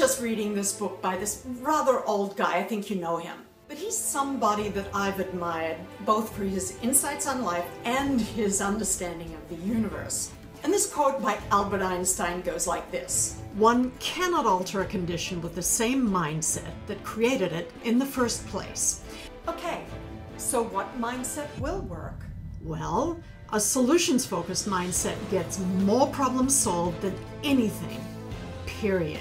just reading this book by this rather old guy. I think you know him. But he's somebody that I've admired, both for his insights on life and his understanding of the universe. And this quote by Albert Einstein goes like this: "One cannot alter a condition with the same mindset that created it in the first place." Okay, so what mindset will work? Well, a solutions-focused mindset gets more problems solved than anything, period.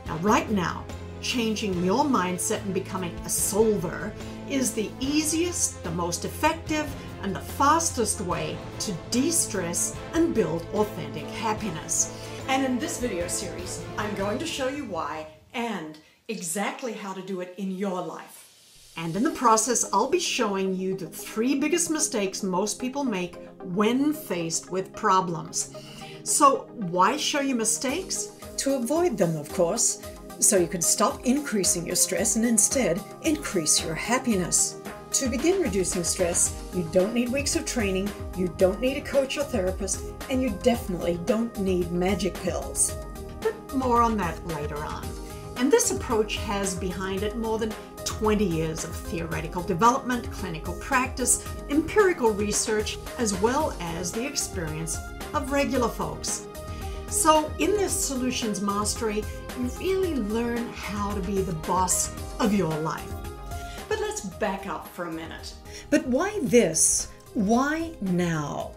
Now, right now, changing your mindset and becoming a solver is the easiest, the most effective, and the fastest way to de-stress and build authentic happiness. And in this video series, I'm going to show you why and exactly how to do it in your life. And in the process, I'll be showing you the 3 biggest mistakes most people make when faced with problems. So why show you mistakes? To avoid them, of course, so you can stop increasing your stress and instead increase your happiness. To begin reducing stress, you don't need weeks of training, you don't need a coach or therapist, and you definitely don't need magic pills. But more on that later on. And this approach has behind it more than 20 years of theoretical development, clinical practice, empirical research, as well as the experience of regular folks. So in this Solutions Mastery, you really learn how to be the boss of your life. But let's back up for a minute. But why this? Why now?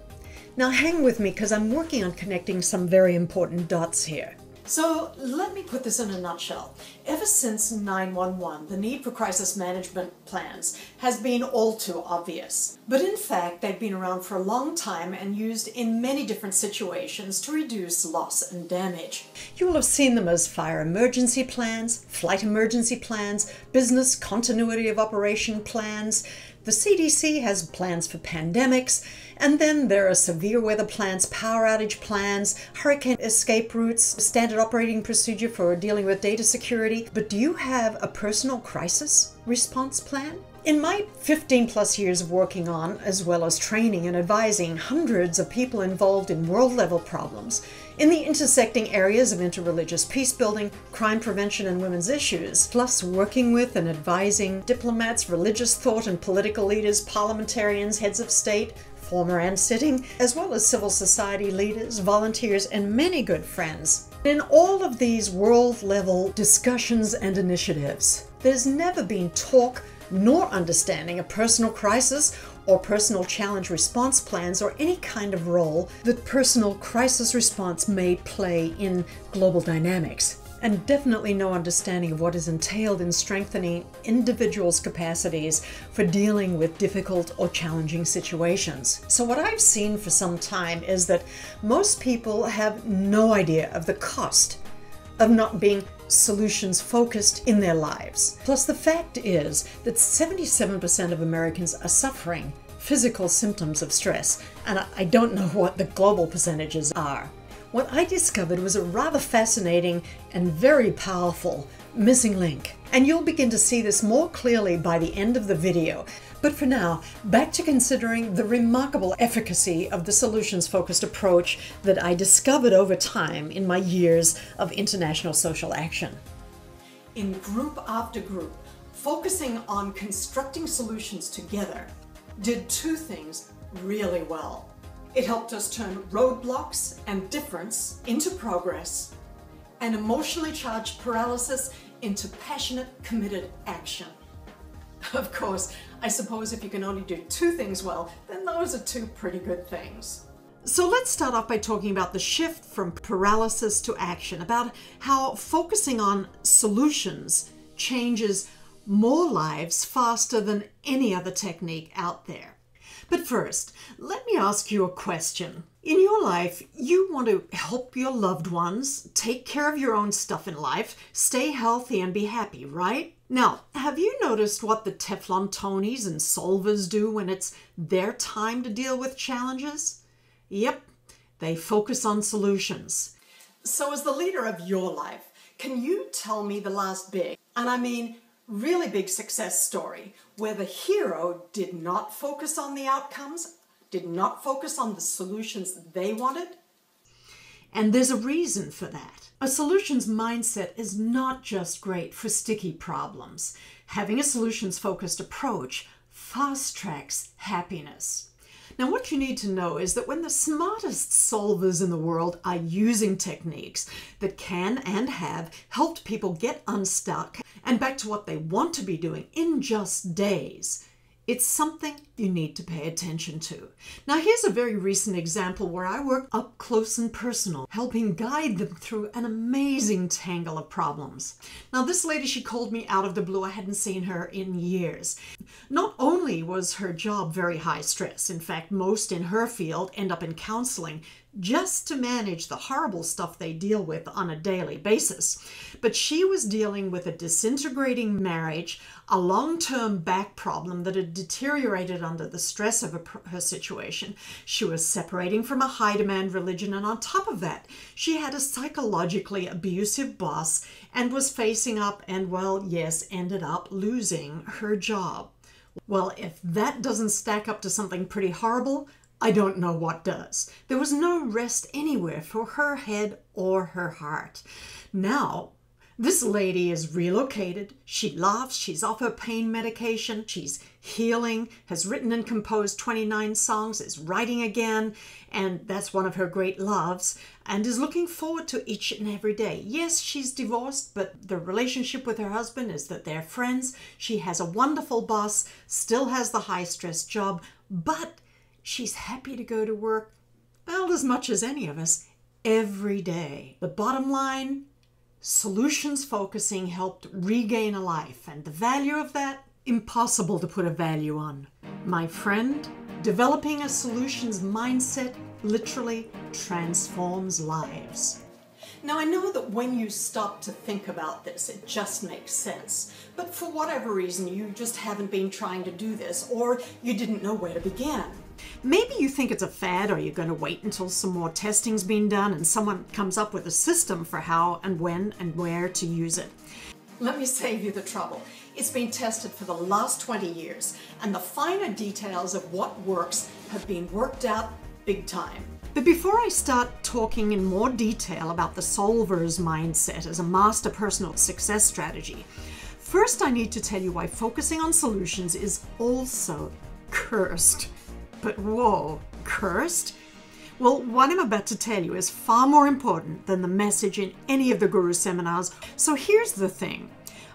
Now hang with me because I'm working on connecting some very important dots here. So let me put this in a nutshell. Ever since 9/11, the need for crisis management plans has been all too obvious. But in fact, they've been around for a long time and used in many different situations to reduce loss and damage. You will have seen them as fire emergency plans, flight emergency plans, business continuity of operation plans. The CDC has plans for pandemics, and then there are severe weather plans, power outage plans, hurricane escape routes, standard operating procedure for dealing with data security. But do you have a personal crisis response plan? In my 15+ years of working on, as well as training and advising hundreds of people involved in world-level problems, in the intersecting areas of interreligious peace building, crime prevention, and women's issues, plus working with and advising diplomats, religious thought and political leaders, parliamentarians, heads of state, former and sitting, as well as civil society leaders, volunteers, and many good friends. In all of these world-level discussions and initiatives, there's never been talk nor understanding of personal crisis or personal challenge response plans or any kind of role that personal crisis response may play in global dynamics. And definitely no understanding of what is entailed in strengthening individuals' capacities for dealing with difficult or challenging situations. So what I've seen for some time is that most people have no idea of the cost of not being solutions focused in their lives. Plus the fact is that 77% of Americans are suffering physical symptoms of stress, and I don't know what the global percentages are. What I discovered was a rather fascinating and very powerful missing link. And you'll begin to see this more clearly by the end of the video. But for now, back to considering the remarkable efficacy of the solutions-focused approach that I discovered over time in my years of international social action. In group after group, focusing on constructing solutions together did 2 things really well. It helped us turn roadblocks and difference into progress, and emotionally charged paralysis into passionate, committed action. Of course, I suppose if you can only do 2 things well, then those are 2 pretty good things. So let's start off by talking about the shift from paralysis to action, about how focusing on solutions changes more lives faster than any other technique out there. But first, let me ask you a question. In your life, you want to help your loved ones, take care of your own stuff in life, stay healthy and be happy, right? Now, have you noticed what the Teflon Tonys and solvers do when it's their time to deal with challenges? Yep, they focus on solutions. So as the leader of your life, can you tell me the last big, and I mean really big success story where the hero did not focus on the outcomes, did not focus on the solutions they wanted? And there's a reason for that. A solutions mindset is not just great for sticky problems. Having a solutions-focused approach fast-tracks happiness. Now, what you need to know is that when the smartest solvers in the world are using techniques that can and have helped people get unstuck and back to what they want to be doing in just days, it's something you need to pay attention to. Now, here's a very recent example where I worked up close and personal, helping guide them through an amazing tangle of problems. Now, this lady, she called me out of the blue. I hadn't seen her in years. Not only was her job very high stress, in fact, most in her field end up in counseling just to manage the horrible stuff they deal with on a daily basis. But she was dealing with a disintegrating marriage, a long-term back problem that had deteriorated under the stress of her situation. She was separating from a high-demand religion, and on top of that, she had a psychologically abusive boss and was facing up and, well, yes, ended up losing her job. Well, if that doesn't stack up to something pretty horrible, I don't know what does. There was no rest anywhere for her head or her heart. Now, this lady is relocated. She laughs. She's off her pain medication. She's healing, has written and composed 29 songs, is writing again, and that's one of her great loves, and is looking forward to each and every day. Yes, she's divorced, but the relationship with her husband is that they're friends. She has a wonderful boss, still has the high-stress job, but she's happy to go to work, well, as much as any of us, every day. The bottom line, solutions focusing helped regain a life, and the value of that, impossible to put a value on. My friend, developing a solutions mindset literally transforms lives. Now, I know that when you stop to think about this, it just makes sense. But for whatever reason, you just haven't been trying to do this, or you didn't know where to begin. Maybe you think it's a fad, or you're going to wait until some more testing's been done and someone comes up with a system for how and when and where to use it. Let me save you the trouble. It's been tested for the last 20 years, and the finer details of what works have been worked out big time. But before I start talking in more detail about the solver's mindset as a master personal success strategy, first I need to tell you why focusing on solutions is also cursed. But whoa, cursed? Well, what I'm about to tell you is far more important than the message in any of the guru seminars. So here's the thing.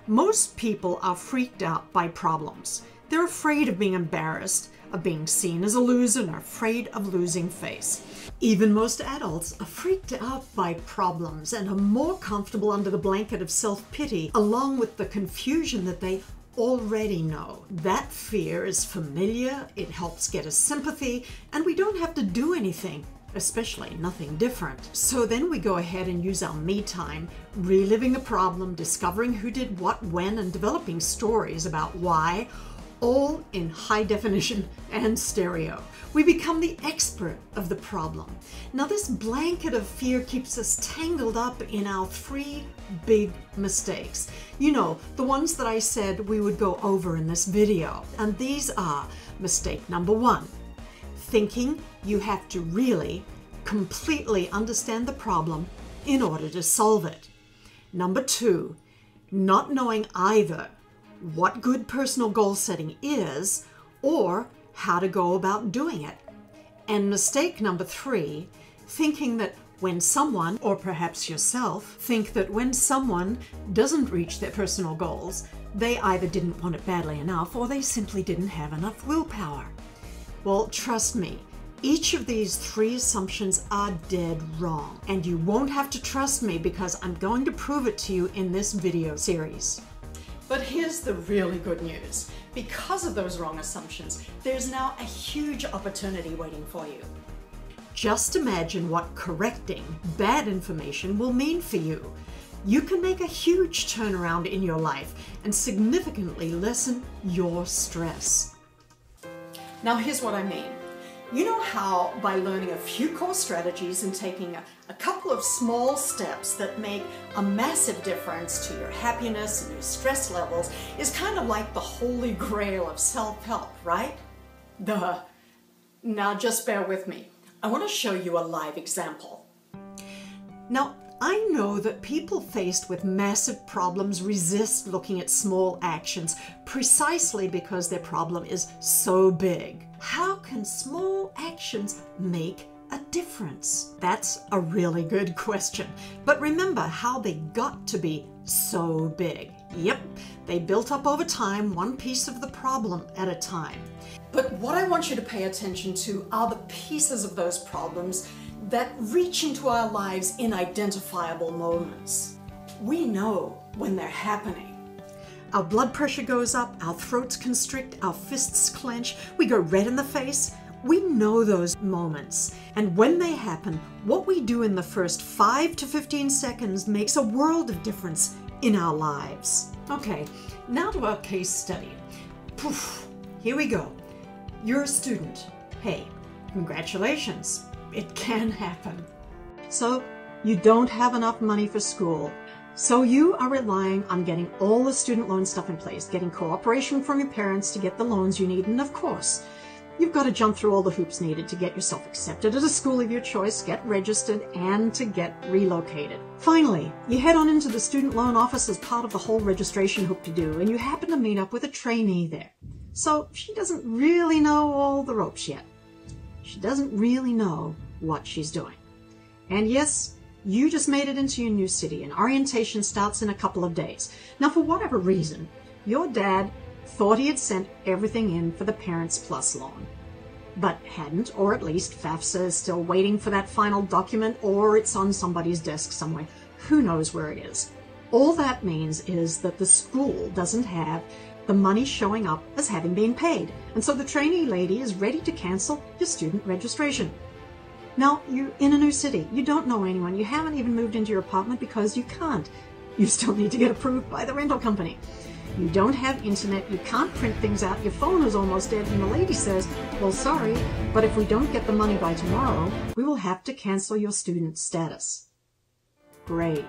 Most people are freaked out by problems. They're afraid of being embarrassed, of being seen as a loser, and are afraid of losing face. Even most adults are freaked out by problems and are more comfortable under the blanket of self-pity, along with the confusion that they already know. That fear is familiar, it helps get us sympathy, and we don't have to do anything, especially nothing different. So then we go ahead and use our me time, reliving the problem, discovering who did what, when, and developing stories about why, all in high definition and stereo. We become the expert of the problem. Now, this blanket of fear keeps us tangled up in our 3 big mistakes. You know, the ones that I said we would go over in this video. And these are mistake number 1, thinking you have to really completely understand the problem in order to solve it. Number 2, not knowing either what good personal goal setting is or how to go about doing it. And mistake number 3, thinking that when someone, or perhaps yourself, think that when someone doesn't reach their personal goals, they either didn't want it badly enough or they simply didn't have enough willpower. Well, trust me, each of these 3 assumptions are dead wrong, and you won't have to trust me because I'm going to prove it to you in this video series. But here's the really good news. Because of those wrong assumptions, there's now a huge opportunity waiting for you. Just imagine what correcting bad information will mean for you. You can make a huge turnaround in your life and significantly lessen your stress. Now here's what I mean. You know how by learning a few core strategies and taking a couple of small steps that make a massive difference to your happiness and your stress levels is kind of like the holy grail of self-help, right? Duh. Now just bear with me. I want to show you a live example. Now, I know that people faced with massive problems resist looking at small actions precisely because their problem is so big. How can small actions make a difference? That's a really good question. But remember how they got to be so big. Yep, they built up over time, one piece of the problem at a time. But what I want you to pay attention to are the pieces of those problems that reach into our lives in identifiable moments. We know when they're happening. Our blood pressure goes up, our throats constrict, our fists clench, we go red in the face. We know those moments. And when they happen, what we do in the first 5 to 15 seconds makes a world of difference in our lives. Okay, now to our case study. Poof, here we go. You're a student. Hey, congratulations. It can happen. So you don't have enough money for school. So you are relying on getting all the student loan stuff in place, getting cooperation from your parents to get the loans you need, and of course, you've got to jump through all the hoops needed to get yourself accepted at a school of your choice, get registered, and to get relocated. Finally, you head on into the student loan office as part of the whole registration hoop-de-doo, and you happen to meet up with a trainee there. So she doesn't really know all the ropes yet. She doesn't really know what she's doing. And yes, you just made it into your new city, and orientation starts in a couple of days. Now, for whatever reason, your dad thought he had sent everything in for the Parents Plus loan, but hadn't, or at least FAFSA is still waiting for that final document, or it's on somebody's desk somewhere. Who knows where it is? All that means is that the school doesn't have the money showing up as having been paid, and so the trainee lady is ready to cancel your student registration. Now, you're in a new city, you don't know anyone, you haven't even moved into your apartment because you can't. You still need to get approved by the rental company. You don't have internet, you can't print things out, your phone is almost dead, and the lady says, well, sorry, but if we don't get the money by tomorrow, we will have to cancel your student status. Great.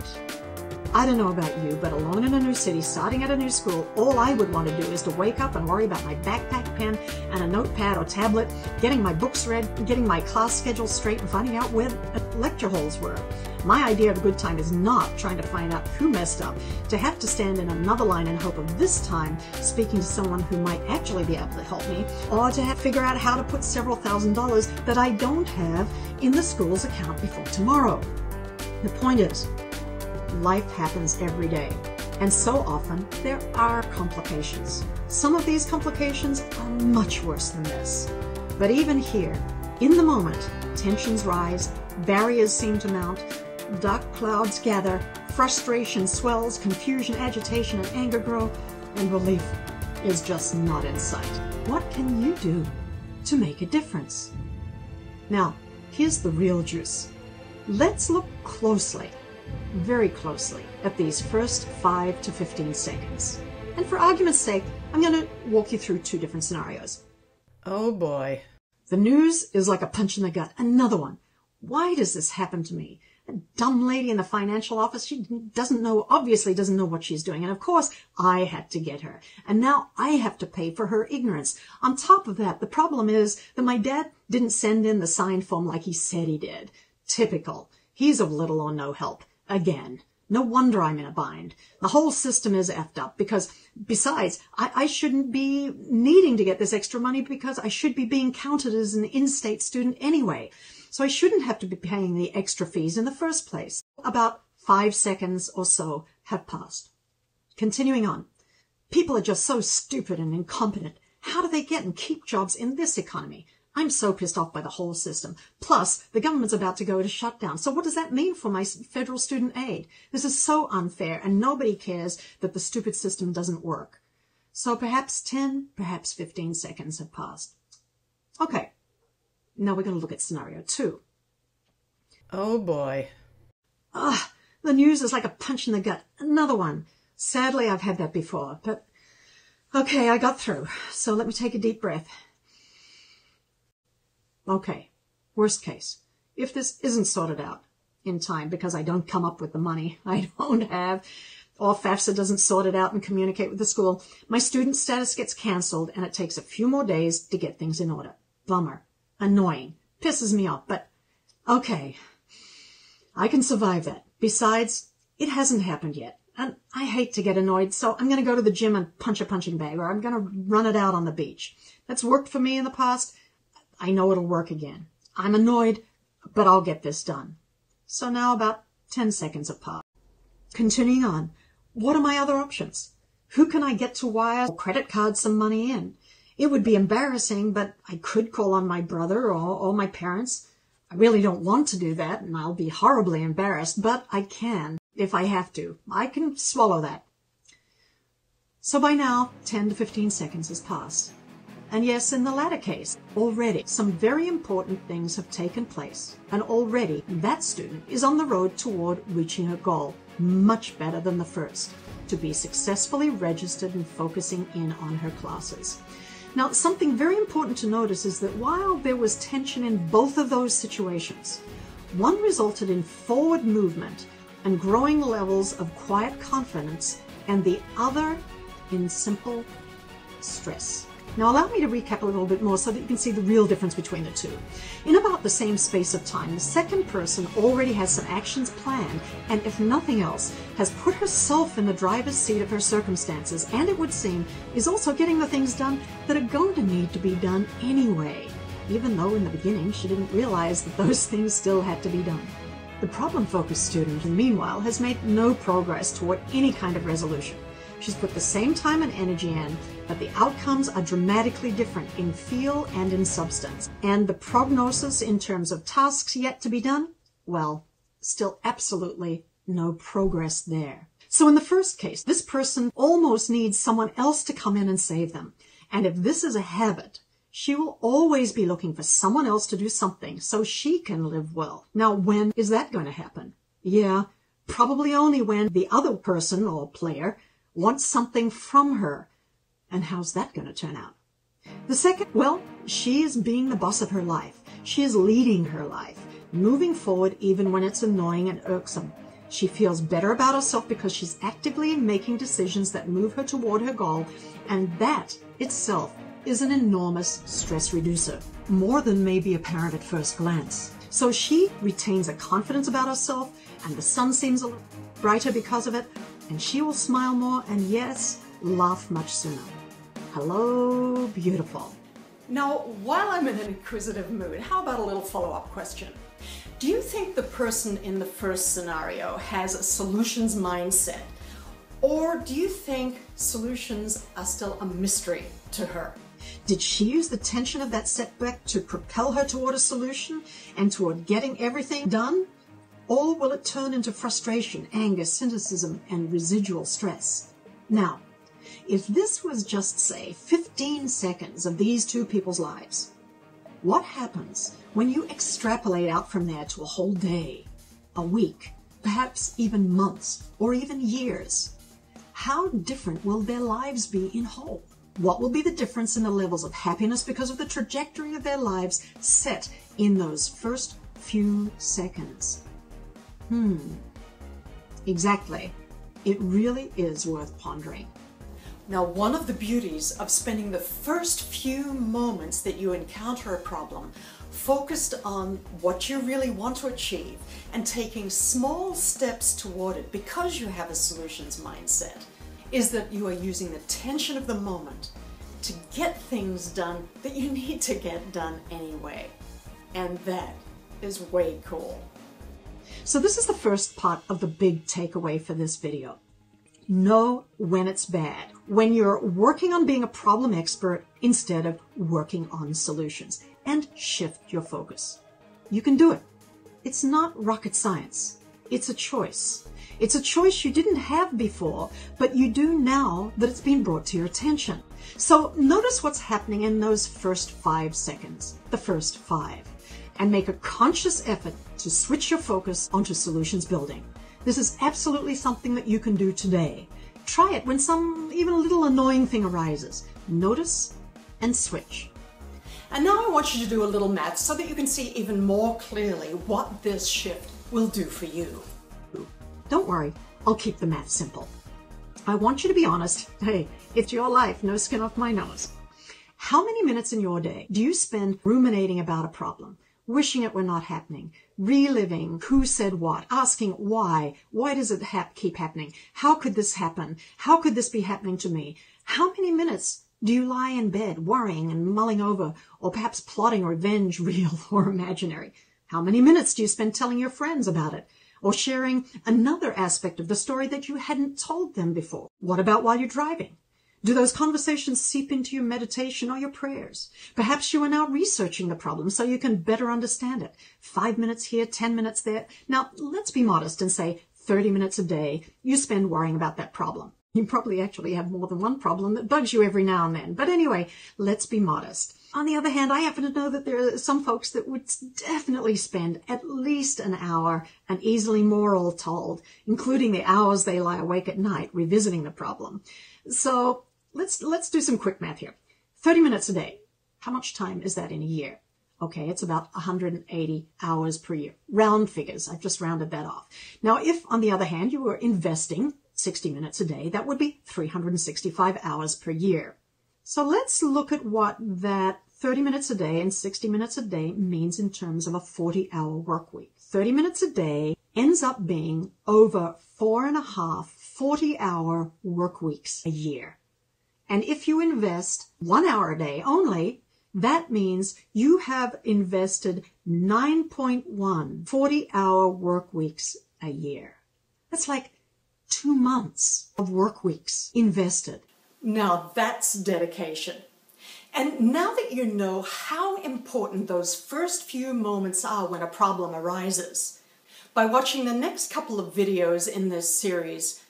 I don't know about you, but alone in a new city, starting at a new school, all I would want to do is to wake up and worry about my backpack pen and a notepad or tablet, getting my books read, getting my class schedule straight, and finding out where lecture halls were. My idea of a good time is not trying to find out who messed up, to have to stand in another line in hope of this time speaking to someone who might actually be able to help me, or to figure out how to put several $1,000s that I don't have in the school's account before tomorrow. The point is, life happens every day, and so often there are complications. Some of these complications are much worse than this. But even here, in the moment, tensions rise, barriers seem to mount, dark clouds gather, frustration swells, confusion, agitation, and anger grow, and relief is just not in sight. What can you do to make a difference? Now, here's the real juice. Let's look closely, very closely, at these first 5 to 15 seconds. And for argument's sake, I'm going to walk you through 2 different scenarios. Oh boy. The news is like a punch in the gut. Another one. Why does this happen to me? A dumb lady in the financial office, she obviously doesn't know what she's doing. And of course, I had to get her. And now I have to pay for her ignorance. On top of that, the problem is that my dad didn't send in the signed form like he said he did. Typical. He's of little or no help. Again. No wonder I'm in a bind. The whole system is effed up because, besides, I shouldn't be needing to get this extra money because I should be being counted as an in-state student anyway. So I shouldn't have to be paying the extra fees in the first place. About 5 seconds or so have passed. Continuing on. People are just so stupid and incompetent. How do they get and keep jobs in this economy? I'm so pissed off by the whole system. Plus, the government's about to go to shutdown. So what does that mean for my federal student aid? This is so unfair, and nobody cares that the stupid system doesn't work. So perhaps 10, perhaps 15 seconds have passed. Okay, now we're going to look at scenario 2. Oh boy. The news is like a punch in the gut. Another one. Sadly, I've had that before, but okay, I got through. So let me take a deep breath. Okay, worst case, if this isn't sorted out in time because I don't come up with the money I don't have, or FAFSA doesn't sort it out and communicate with the school, my student status gets canceled and it takes a few more days to get things in order. Bummer. Annoying. Pisses me off, but okay. I can survive that. Besides, it hasn't happened yet. And I hate to get annoyed, so I'm going to go to the gym and punch a punching bag, or I'm going to run it out on the beach. That's worked for me in the past. I know it'll work again. I'm annoyed, but I'll get this done. So now about 10 seconds have passed. Continuing on, what are my other options? Who can I get to wire or credit card some money in? It would be embarrassing, but I could call on my brother or my parents. I really don't want to do that, and I'll be horribly embarrassed, but I can if I have to. I can swallow that. So by now, 10 to 15 seconds has passed. And yes, in the latter case, already some very important things have taken place, and already that student is on the road toward reaching her goal, much better than the first, to be successfully registered and focusing in on her classes. Now, something very important to notice is that while there was tension in both of those situations, one resulted in forward movement and growing levels of quiet confidence, and the other in simple stress. Now, allow me to recap a little bit more so that you can see the real difference between the two. In about the same space of time, the second person already has some actions planned, and if nothing else, has put herself in the driver's seat of her circumstances, and it would seem is also getting the things done that are going to need to be done anyway, even though in the beginning she didn't realize that those things still had to be done. The problem-focused student, meanwhile, has made no progress toward any kind of resolution. She's put the same time and energy in, but the outcomes are dramatically different in feel and in substance. And the prognosis in terms of tasks yet to be done? Well, still absolutely no progress there. So in the first case, this person almost needs someone else to come in and save them. And if this is a habit, she will always be looking for someone else to do something so she can live well. Now, when is that going to happen? Yeah, probably only when the other person or player wants something from her. And how's that going to turn out? The second, well, she is being the boss of her life. She is leading her life, moving forward even when it's annoying and irksome. She feels better about herself because she's actively making decisions that move her toward her goal, and that itself is an enormous stress reducer, more than may be apparent at first glance. So she retains a confidence about herself, and the sun seems a little brighter because of it, and she will smile more and, yes, laugh much sooner. Hello, beautiful. Now, while I'm in an inquisitive mood, how about a little follow-up question? Do you think the person in the first scenario has a solutions mindset? Or do you think solutions are still a mystery to her? Did she use the tension of that setback to propel her toward a solution and toward getting everything done? Or will it turn into frustration, anger, cynicism, and residual stress? Now, if this was just, say, 15 seconds of these two people's lives, what happens when you extrapolate out from there to a whole day, a week, perhaps even months, or even years? How different will their lives be in whole? What will be the difference in the levels of happiness because of the trajectory of their lives set in those first few seconds? Exactly. It really is worth pondering. Now, one of the beauties of spending the first few moments that you encounter a problem focused on what you really want to achieve and taking small steps toward it because you have a solutions mindset is that you are using the tension of the moment to get things done that you need to get done anyway. And that is way cool. So this is the first part of the big takeaway for this video. Know when it's bad, when you're working on being a problem expert instead of working on solutions, and shift your focus. You can do it. It's not rocket science. It's a choice. It's a choice you didn't have before, but you do now that it's been brought to your attention. So notice what's happening in those first 5 seconds, the first 5, and make a conscious effort to switch your focus onto solutions building. This is absolutely something that you can do today. Try it when some even a little annoying thing arises. Notice and switch. And now I want you to do a little math so that you can see even more clearly what this shift will do for you. Don't worry, I'll keep the math simple. I want you to be honest. Hey, it's your life, no skin off my nose. How many minutes in your day do you spend ruminating about a problem, wishing it were not happening, reliving who said what, asking why does it keep happening? How could this happen? How could this be happening to me? How many minutes do you lie in bed worrying and mulling over, or perhaps plotting revenge, real or imaginary? How many minutes do you spend telling your friends about it, or sharing another aspect of the story that you hadn't told them before? What about while you're driving? Do those conversations seep into your meditation or your prayers? Perhaps you are now researching the problem so you can better understand it. 5 minutes here, 10 minutes there. Now, let's be modest and say 30 minutes a day you spend worrying about that problem. You probably actually have more than one problem that bugs you every now and then. But anyway, let's be modest. On the other hand, I happen to know that there are some folks that would definitely spend at least an hour, and easily more all told, including the hours they lie awake at night revisiting the problem. So let's do some quick math here. 30 minutes a day. How much time is that in a year? Okay, it's about 180 hours per year. Round figures. I've just rounded that off. Now, if, on the other hand, you were investing 60 minutes a day, that would be 365 hours per year. So let's look at what that 30 minutes a day and 60 minutes a day means in terms of a 40-hour work week. 30 minutes a day ends up being over 4.5 40-hour work weeks a year. And if you invest 1 hour a day only, that means you have invested 9.1 40-hour work weeks a year. That's like 2 months of work weeks invested. Now that's dedication. And now that you know how important those first few moments are when a problem arises, by watching the next couple of videos in this series,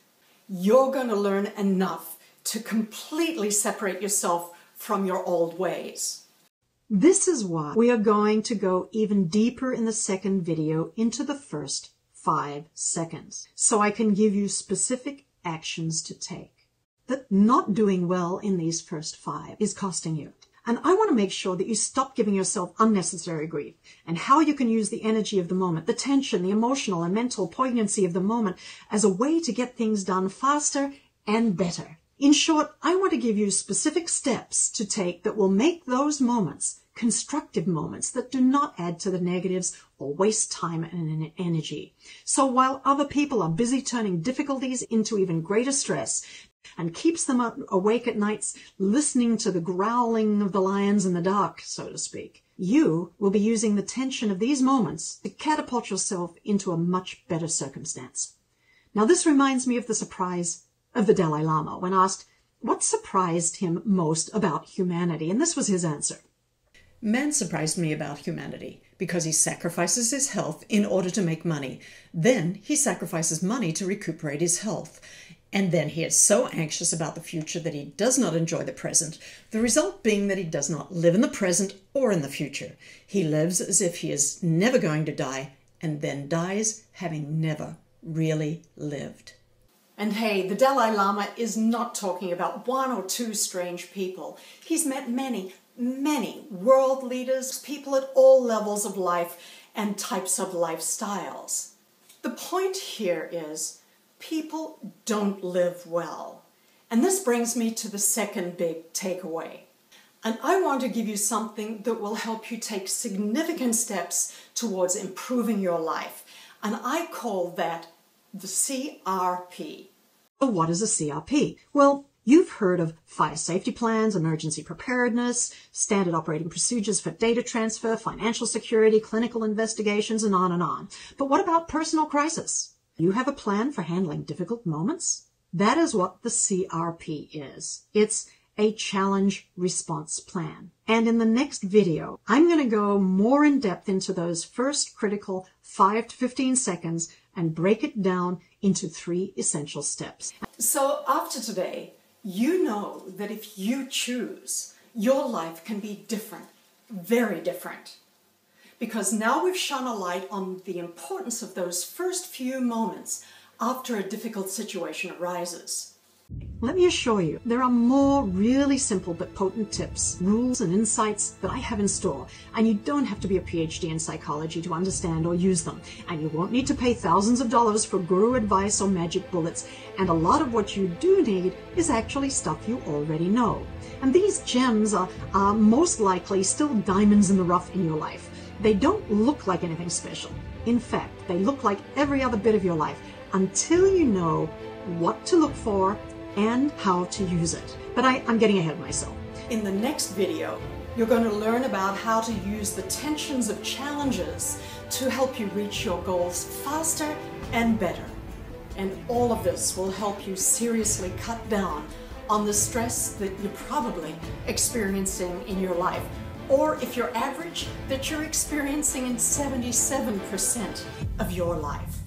you're going to learn enough to completely separate yourself from your old ways. This is why we are going to go even deeper in the second video into the first 5 seconds, so I can give you specific actions to take. That not doing well in these first 5 is costing you. And I want to make sure that you stop giving yourself unnecessary grief, and how you can use the energy of the moment, the tension, the emotional and mental poignancy of the moment as a way to get things done faster and better. In short, I want to give you specific steps to take that will make those moments constructive moments that do not add to the negatives or waste time and energy. So while other people are busy turning difficulties into even greater stress, and keeps them awake at nights listening to the growling of the lions in the dark, so to speak, you will be using the tension of these moments to catapult yourself into a much better circumstance. Now, this reminds me of the surprise of the Dalai Lama when asked what surprised him most about humanity, and this was his answer. Man surprised me about humanity because he sacrifices his health in order to make money. Then he sacrifices money to recuperate his health. And then he is so anxious about the future that he does not enjoy the present, the result being that he does not live in the present or in the future. He lives as if he is never going to die, and then dies having never really lived. And hey, the Dalai Lama is not talking about 1 or 2 strange people. He's met many, many world leaders, people at all levels of life and types of lifestyles. The point here is, people don't live well. And this brings me to the second big takeaway. And I want to give you something that will help you take significant steps towards improving your life. And I call that the CRP. So what is a CRP? Well, you've heard of fire safety plans, emergency preparedness, standard operating procedures for data transfer, financial security, clinical investigations, and on and on. But what about personal crisis? You have a plan for handling difficult moments? That is what the CRP is. It's a challenge response plan. And in the next video, I'm going to go more in depth into those first critical 5 to 15 seconds and break it down into 3 essential steps. So after today, you know that if you choose, your life can be different, very different. Because now we've shone a light on the importance of those first few moments after a difficult situation arises. Let me assure you, there are more really simple but potent tips, rules, and insights that I have in store, and you don't have to be a PhD in psychology to understand or use them, and you won't need to pay thousands of dollars for guru advice or magic bullets, and a lot of what you do need is actually stuff you already know. And these gems are most likely still diamonds in the rough in your life. They don't look like anything special. In fact, they look like every other bit of your life until you know what to look for and how to use it. But I'm getting ahead of myself. In the next video, you're going to learn about how to use the tensions of challenges to help you reach your goals faster and better. And all of this will help you seriously cut down on the stress that you're probably experiencing in your life, or if you're average, that you're experiencing in 77% of your life.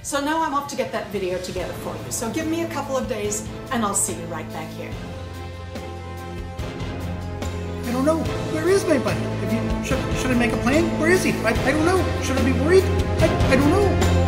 So now I'm off to get that video together for you. So give me a couple of days and I'll see you right back here. I don't know. Where is my buddy? Should I make a plan? Where is he? I don't know. Should I be worried? I don't know.